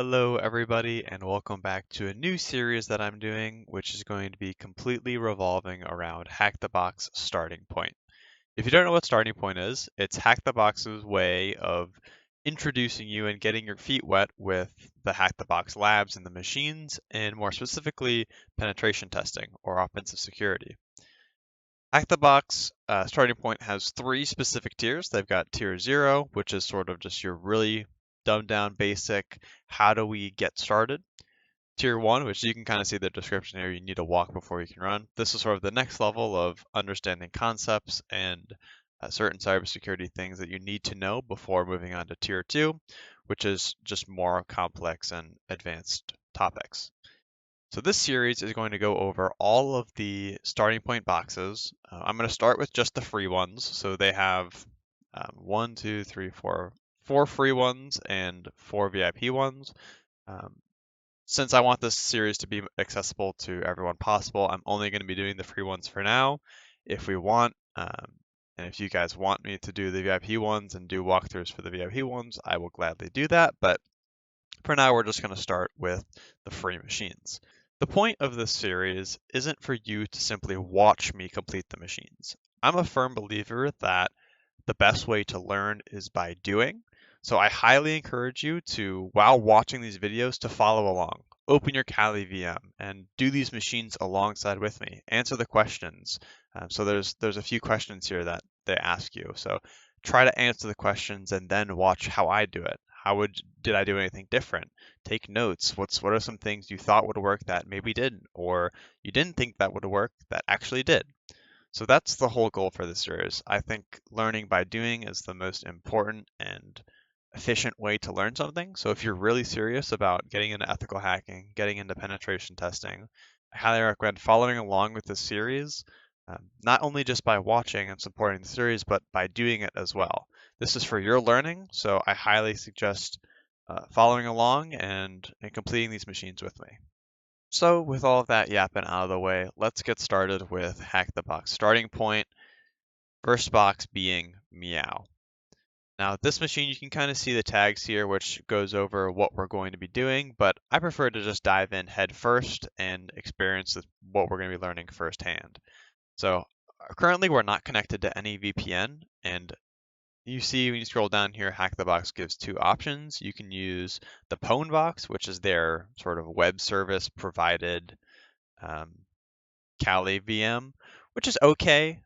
Hello, everybody, and welcome back to a new series that I'm doing, which is going to be completely revolving around Hack the Box starting point. If you don't know what starting point is, it's Hack the Box's way of introducing you and getting your feet wet with the Hack the Box labs and the machines, and more specifically, penetration testing or offensive security. Hack the Box starting point has three specific tiers. They've got tier 0, which is sort of just your really dumbed down basic, how do we get started? Tier 1, which you can kind of see the description here, you need to walk before you can run. This is sort of the next level of understanding concepts and certain cybersecurity things that you need to know before moving on to Tier 2, which is just more complex and advanced topics. So this series is going to go over all of the starting point boxes. I'm going to start with just the free ones. So they have one, two, three, four free ones and 4 VIP ones. Since I want this series to be accessible to everyone possible, I'm only going to be doing the free ones for now. If we want, and if you guys want me to do the VIP ones and do walkthroughs for the VIP ones, I will gladly do that. But for now, we're just going to start with the free machines. The point of this series isn't for you to simply watch me complete the machines. I'm a firm believer that the best way to learn is by doing. So I highly encourage you to, while watching these videos, to follow along. Open your Kali VM and do these machines alongside with me. Answer the questions. So there's a few questions here that they ask you. So try to answer the questions and then watch how I do it. Did I do anything different? Take notes. What are some things you thought would work that maybe didn't, or you didn't think that would work that actually did? So that's the whole goal for this series. I think learning by doing is the most important and efficient way to learn something. So if you're really serious about getting into ethical hacking, getting into penetration testing, I highly recommend following along with this series, not only just by watching and supporting the series, but by doing it as well. This is for your learning, so I highly suggest following along and completing these machines with me. So with all of that yapping out of the way, let's get started with Hack the Box starting point. First box being Meow. Now this machine, you can kind of see the tags here, which goes over what we're going to be doing, but I prefer to just dive in head first and experience what we're going to be learning firsthand. So currently we're not connected to any VPN, and you see when you scroll down here, Hack the Box gives two options. You can use the Pwn box, which is their sort of web service provided Kali VM, which is okay.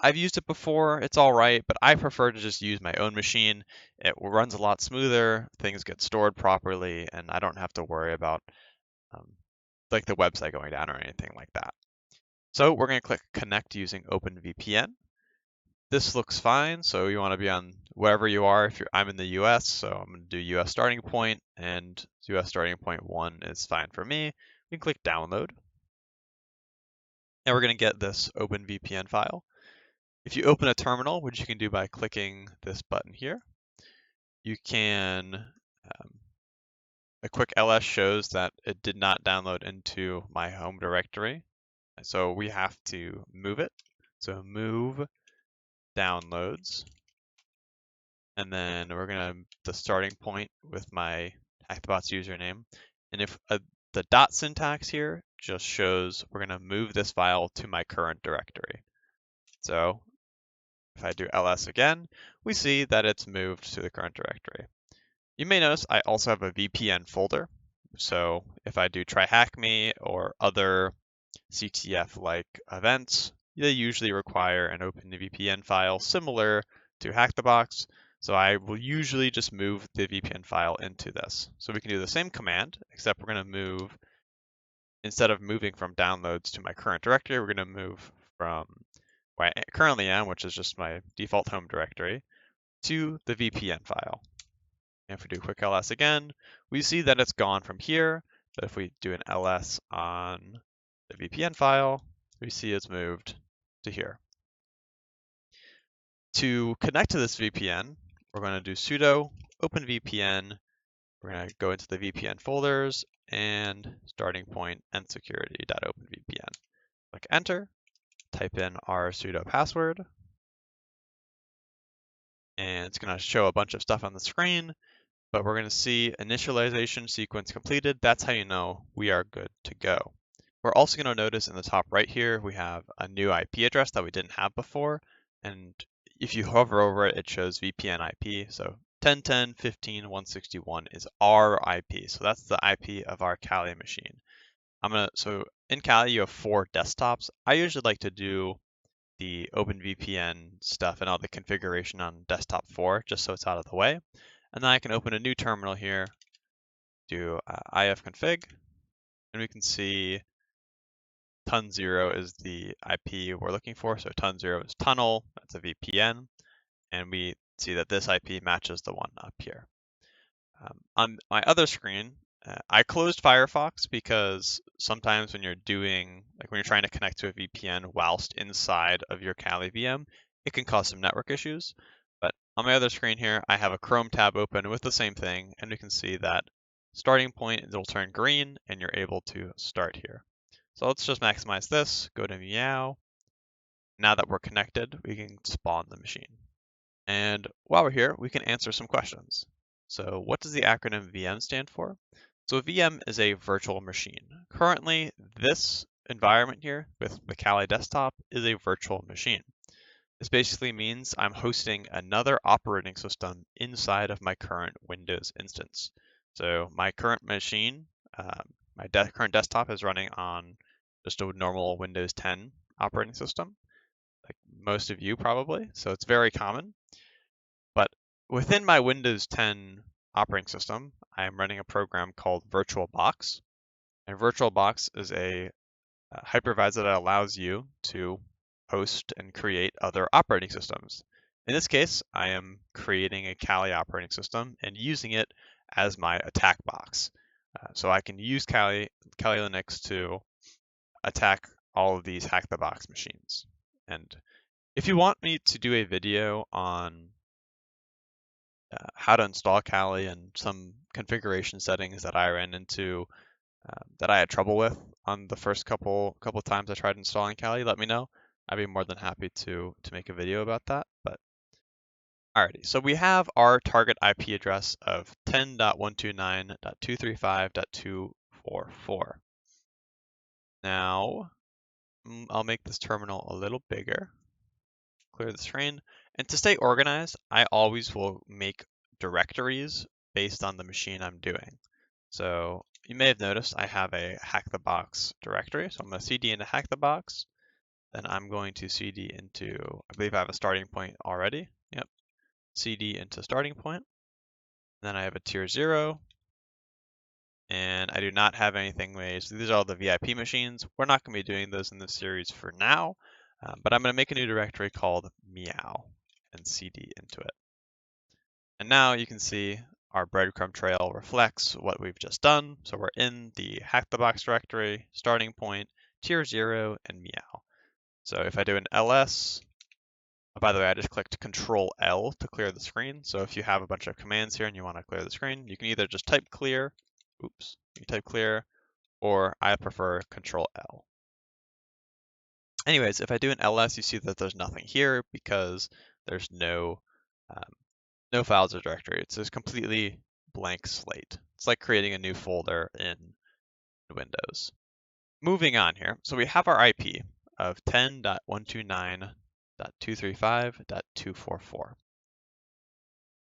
I've used it before, it's all right, but I prefer to just use my own machine. It runs a lot smoother, things get stored properly, and I don't have to worry about um, like the website going down or anything like that. So we're going to click connect using OpenVPN. This looks fine, so you want to be on wherever you are. I'm in the US, so I'm going to do US starting point, and US starting point 1 is fine for me. We can click download, and we're going to get this OpenVPN file. If you open a terminal, which you can do by clicking this button here, you can, a quick ls shows that it did not download into my home directory. So we have to move it. So move downloads. And then we're gonna, the starting point with my HackTheBots username. And if the dot syntax here just shows we're gonna move this file to my current directory. So if I do ls again, we see that it's moved to the current directory. You may notice I also have a VPN folder. So if I do try hack me or other CTF-like events, they usually require an OpenVPN file similar to Hack the Box. So I will usually just move the VPN file into this. So we can do the same command, except we're going to move, instead of moving from downloads to my current directory, we're going to move from where I currently am, which is just my default home directory, to the VPN file. And if we do quick ls again, we see that it's gone from here. But if we do an ls on the VPN file, we see it's moved to here. To connect to this VPN, we're going to do sudo openvpn. We're going to go into the VPN folders and starting point and security.openvpn. Click enter, type in our sudo password, and it's going to show a bunch of stuff on the screen. but we're going to see initialization sequence completed. That's how you know we are good to go. We're also going to notice in the top right here, we have a new IP address that we didn't have before. And if you hover over it, it shows VPN IP. So 10.10.15.161 is our IP. So that's the IP of our Kali machine. So in Kali, you have 4 desktops. I usually like to do the OpenVPN stuff and all the configuration on desktop 4, just so it's out of the way. And then I can open a new terminal here, do ifconfig, and we can see ton0 is the IP we're looking for. So ton0 is tunnel, that's a VPN, and we see that this IP matches the one up here. On my other screen, I closed Firefox because sometimes when you're trying to connect to a VPN whilst inside of your Kali VM, it can cause some network issues. But on my other screen here, I have a Chrome tab open with the same thing, and we can see that starting point, it'll turn green, and you're able to start here. So let's just maximize this, go to Meow. Now that we're connected, we can spawn the machine. And while we're here, we can answer some questions. So what does the acronym VM stand for? So a VM is a virtual machine. Currently, this environment here with the Kali desktop is a virtual machine. This basically means I'm hosting another operating system inside of my current Windows instance. So my current machine, current desktop is running on just a normal Windows 10 operating system, like most of you probably. So it's very common. But within my Windows 10 operating system, I am running a program called VirtualBox. And VirtualBox is a hypervisor that allows you to host and create other operating systems. In this case, I am creating a Kali operating system and using it as my attack box. So I can use Kali Linux to attack all of these hack the box machines. And if you want me to do a video on how to install Kali and some configuration settings that I ran into that I had trouble with on the first couple times I tried installing Kali, let me know. I'd be more than happy to make a video about that. But alrighty, so we have our target IP address of 10.129.235.244. Now I'll make this terminal a little bigger. Clear the screen. And to stay organized, I always will make directories based on the machine I'm doing. So you may have noticed I have a hack the box directory. So I'm going to cd into hack the box. Then I'm going to cd into, I believe I have a starting point already. Yep. cd into starting point. Then I have a tier 0. And I do not have anything made. So these are all the VIP machines. We're not going to be doing those in this series for now. But I'm going to make a new directory called Meow and cd into it. And now you can see our breadcrumb trail reflects what we've just done. So we're in the hack the box directory, starting point, tier 0, and Meow. So if I do an ls, by the way, I just clicked Control L to clear the screen. So if you have a bunch of commands here and you want to clear the screen, you can either just type clear, or I prefer Control L. Anyways, if I do an ls, you see that there's nothing here because there's no files or directory. It's just completely blank slate. It's like creating a new folder in Windows. Moving on here, so we have our IP of 10.129.235.244.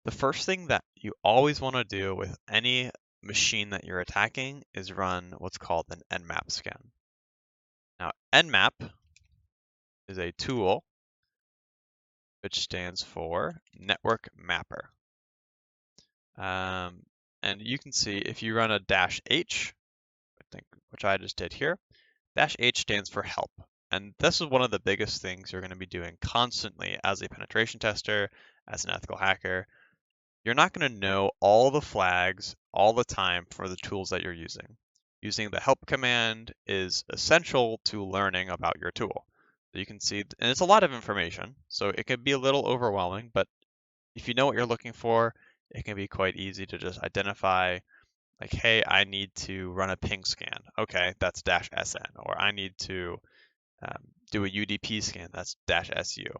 The first thing that you always want to do with any machine that you're attacking is run what's called an nmap scan. Now, nmap is a tool which stands for Network Mapper. And you can see if you run a -h, which I just did here, -h stands for help. And this is one of the biggest things you're going to be doing constantly as a penetration tester, as an ethical hacker. You're not going to know all the flags all the time for the tools that you're using. Using the help command is essential to learning about your tool. So you can see, and it's a lot of information, so it can be a little overwhelming, but if you know what you're looking for, it can be quite easy to just identify, like, hey, I need to run a ping scan. Okay, that's -sn. Or I need to do a UDP scan. That's -su.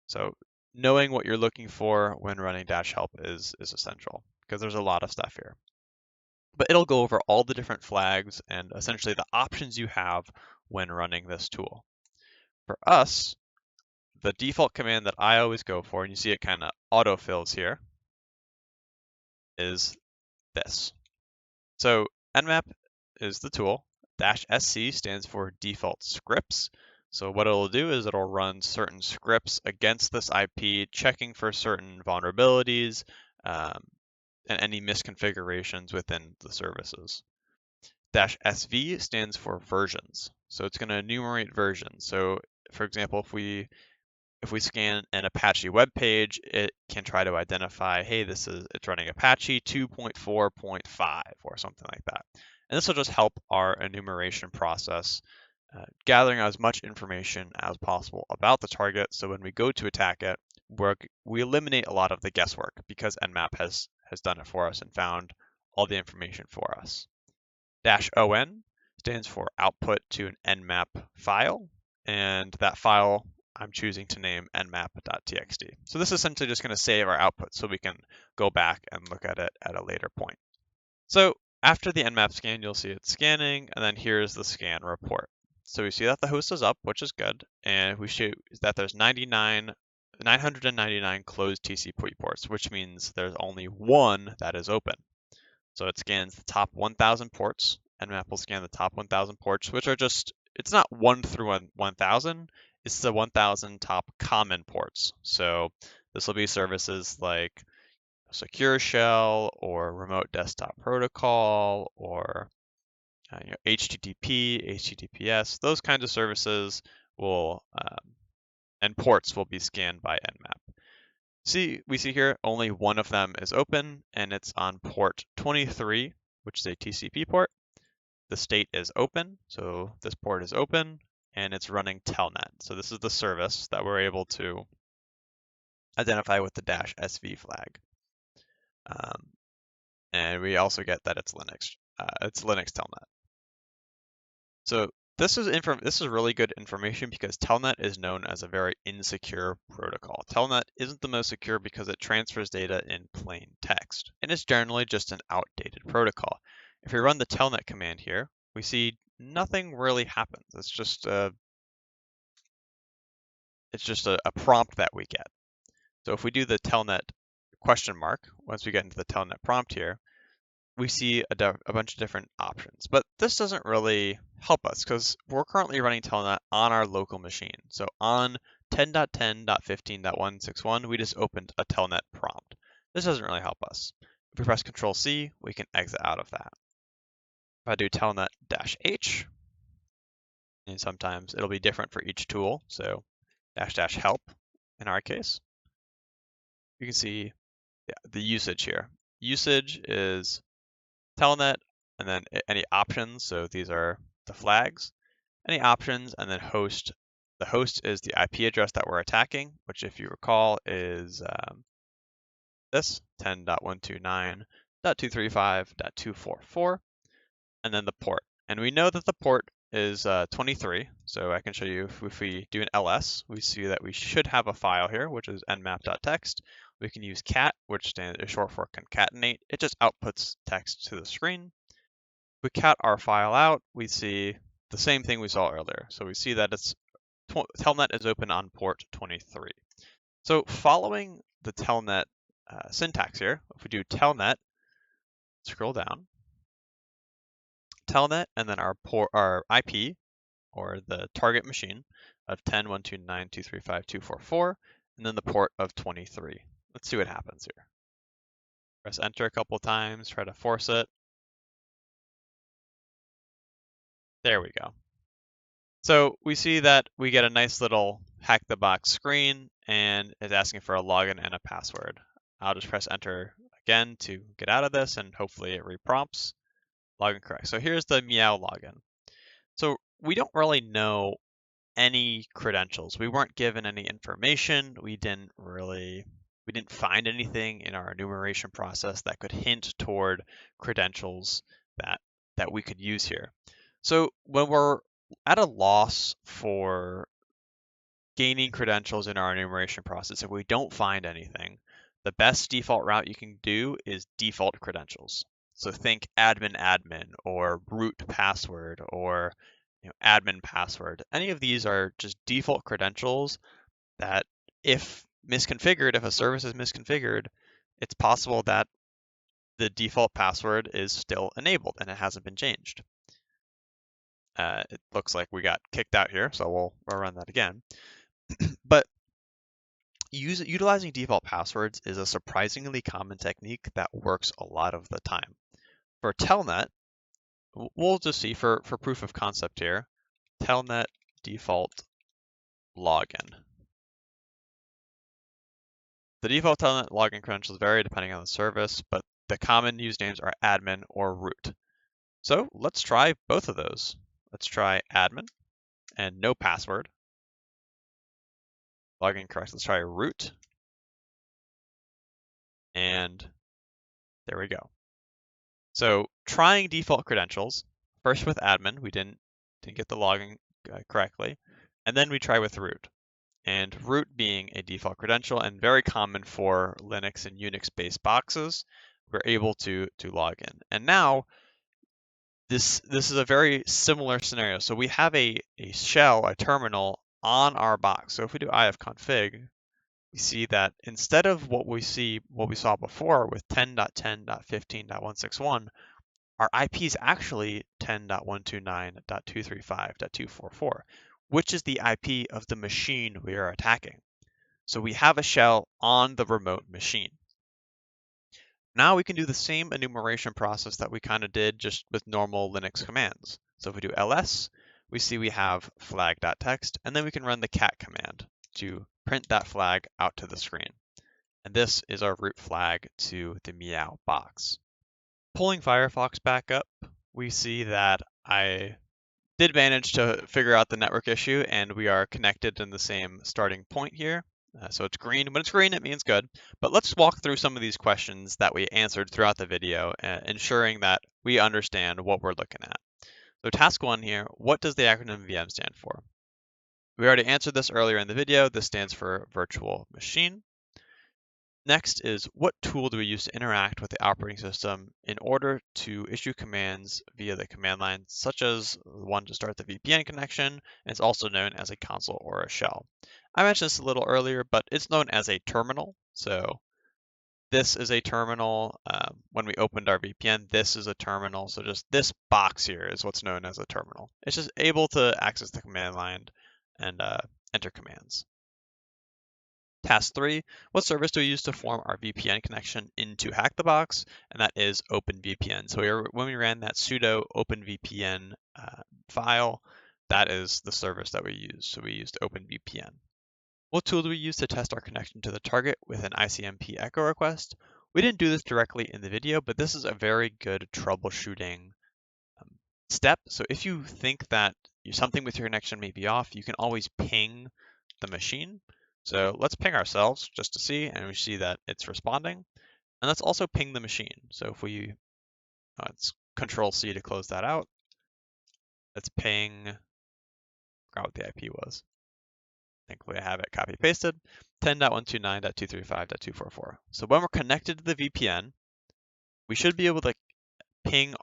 So knowing what you're looking for when running -help is essential, because there's a lot of stuff here. But it'll go over all the different flags and essentially the options you have when running this tool. For us, the default command that I always go for, and you see it kind of autofills here, is this. So nmap is the tool. -sc stands for default scripts. So what it'll do is it'll run certain scripts against this IP, checking for certain vulnerabilities and any misconfigurations within the services. -sv stands for versions. So it's going to enumerate versions. So for example, if we scan an Apache web page, it can try to identify, hey, it's running Apache 2.4.5 or something like that. And this will just help our enumeration process, gathering as much information as possible about the target. So when we go to attack it, we eliminate a lot of the guesswork because nmap has done it for us and found all the information for us. -on stands for output to an nmap file, and that file I'm choosing to name nmap.txt. So this is essentially just going to save our output so we can go back and look at it at a later point. So after the nmap scan, you'll see it scanning, and then here's the scan report. So we see that the host is up, which is good, and we see that there's 999 closed TCP ports, which means there's only one that is open. So it scans the top 1,000 ports. Nmap will scan the top 1,000 ports, which are it's not 1 through 1,000, it's the 1,000 top common ports. So this will be services like Secure Shell or Remote Desktop Protocol or HTTP, HTTPS, those kinds of services and ports will be scanned by nmap. We see here only one of them is open, and it's on port 23, which is a TCP port. The state is open, so this port is open, and it's running telnet. So this is the service that we're able to identify with the -sv flag. And we also get that it's Linux. It's Linux telnet. So this is really good information because telnet is known as a very insecure protocol. Telnet isn't the most secure because it transfers data in plain text, and it's generally just an outdated protocol. If we run the telnet command here, we see nothing really happens. It's just a prompt that we get. So if we do the telnet question mark, once we get into the telnet prompt here, we see a bunch of different options. But this doesn't really help us because we're currently running telnet on our local machine. So on 10.10.15.161, we just opened a telnet prompt. This doesn't really help us. If we press Control-C, we can exit out of that. If I do telnet-h, and sometimes it'll be different for each tool, so --help in our case, you can see the usage here. Usage is telnet, and then any options, so these are the flags, any options, and then host. The host is the IP address that we're attacking, which if you recall is this 10.129.235.244, and then the port. And we know that the port is 23, so I can show you if we do an ls, we see that we should have a file here, which is nmap.txt. We can use cat, which is short for concatenate. It just outputs text to the screen. If we cat our file out, we see the same thing we saw earlier. So we see that telnet is open on port 23. So following the telnet syntax here, if we do telnet, scroll down, telnet, and then our IP, or the target machine, of 10.129.235.244, and then the port of 23. Let's see what happens here. Press enter a couple times, try to force it. There we go. So we see that we get a nice little hack the box screen, and it's asking for a login and a password. I'll just press enter again to get out of this, and hopefully it reprompts. Login correct. So here's the Meow login. So we don't really know any credentials. We weren't given any information. We didn't find anything in our enumeration process that could hint toward credentials that we could use here. So when we're at a loss for gaining credentials in our enumeration process, if we don't find anything, the best default route you can do is default credentials. So think admin admin or root password or admin password. Any of these are just default credentials that if misconfigured, if a service is misconfigured, it's possible that the default password is still enabled and it hasn't been changed. It looks like we got kicked out here, so we'll run that again. But utilizing default passwords is a surprisingly common technique that works a lot of the time. For telnet, we'll just see for proof of concept here, telnet default login. The default telnet login credentials vary depending on the service, but the common usernames are admin or root. So let's try both of those. Let's try admin and no password. Login correct. Let's try root. And there we go. So trying default credentials, first with admin, we didn't get the login correctly, and then we try with root. And root being a default credential and very common for Linux and Unix-based boxes, we're able to log in. And now this is a very similar scenario. So we have a shell, a terminal on our box. So if we do ifconfig, we see that instead of what we saw before with 10.10.15.161, our IP is actually 10.129.235.244, which is the IP of the machine we are attacking. So we have a shell on the remote machine. Now we can do the same enumeration process that we kind of did just with normal Linux commands. So if we do ls, we see we have flag.txt, and then we can run the cat command to print that flag out to the screen. And this is our root flag to the Meow box. Pulling Firefox back up, we see that I did manage to figure out the network issue, and we are connected in the same starting point here. So it's green. When it's green, it means good. But let's walk through some of these questions that we answered throughout the video, ensuring that we understand what we're looking at. So task 1 here, what does the acronym VM stand for? We already answered this earlier in the video. This stands for virtual machine. Next is, what tool do we use to interact with the operating system in order to issue commands via the command line, such as the one to start the VPN connection, and it's also known as a console or a shell. I mentioned this a little earlier, but it's known as a terminal. So this is a terminal. When we opened our VPN, this is a terminal. So just this box here is what's known as a terminal. It's just able to access the command line and enter commands. Task 3, what service do we use to form our VPN connection into HackTheBox? And that is OpenVPN. So when we ran that sudo OpenVPN file, that is the service that we used. So we used OpenVPN. What tool do we use to test our connection to the target with an ICMP echo request? We didn't do this directly in the video, but this is a very good troubleshooting step. So if you think that something with your connection may be off, you can always ping the machine. So let's ping ourselves just to see, and we see that it's responding. And let's also ping the machine. So if we, let's Control-C to close that out. Let's ping, I forgot what the IP was. Thankfully I have it copy-pasted, 10.129.235.244. So when we're connected to the VPN, we should be able to ping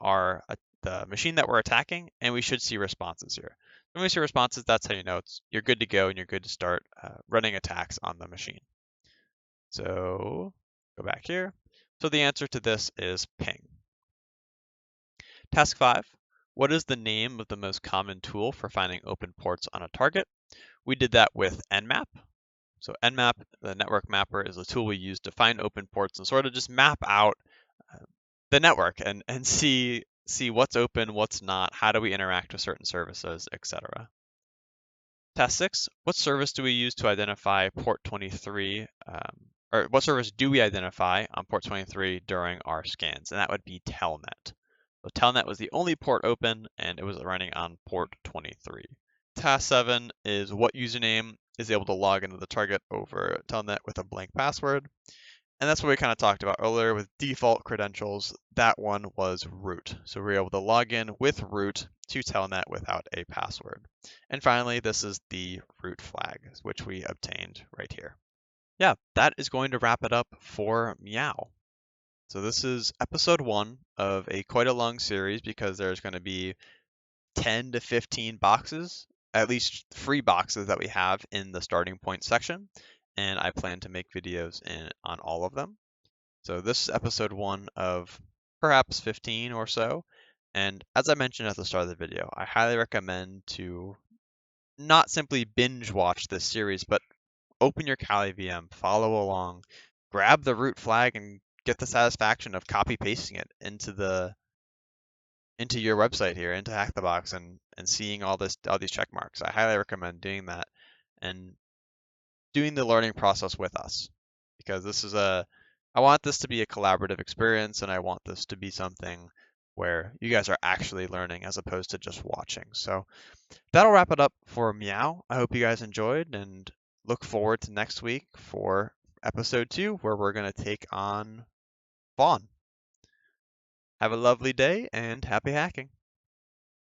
the machine that we're attacking, and we should see responses here. When we see responses, that's how you know you're good to go and you're good to start running attacks on the machine. So go back here. So the answer to this is ping. Task 5, what is the name of the most common tool for finding open ports on a target? We did that with nmap. So nmap, the network mapper, is the tool we use to find open ports and sort of just map out the network and see what's open, what's not, how do we interact with certain services, etc. Task 6, what service do we use to identify port 23, or what service do we identify on port 23 during our scans? And that would be telnet. So telnet was the only port open, and it was running on port 23. Task 7 is, what username is able to log into the target over telnet with a blank password? And that's what we kind of talked about earlier with default credentials. That one was root. So we were able to log in with root to telnet without a password. And finally, this is the root flag, which we obtained right here. yeah, that is going to wrap it up for Meow. So this is episode 1 of a quite a long series because there's going to be 10 to 15 boxes, at least free boxes that we have in the starting point section, and I plan to make videos on all of them. So this is episode 1 of perhaps 15 or so, and as I mentioned at the start of the video, I highly recommend to not simply binge watch this series, but open your Kali VM, follow along, grab the root flag, and get the satisfaction of copy pasting it into your website here, into Hack the Box, and seeing all these check marks. I highly recommend doing that and doing the learning process with us, because I want this to be a collaborative experience, and I want this to be something where you guys are actually learning as opposed to just watching. So that'll wrap it up for Meow. I hope you guys enjoyed, and look forward to next week for episode 2, where we're going to take on Vaughn. Have a lovely day and happy hacking.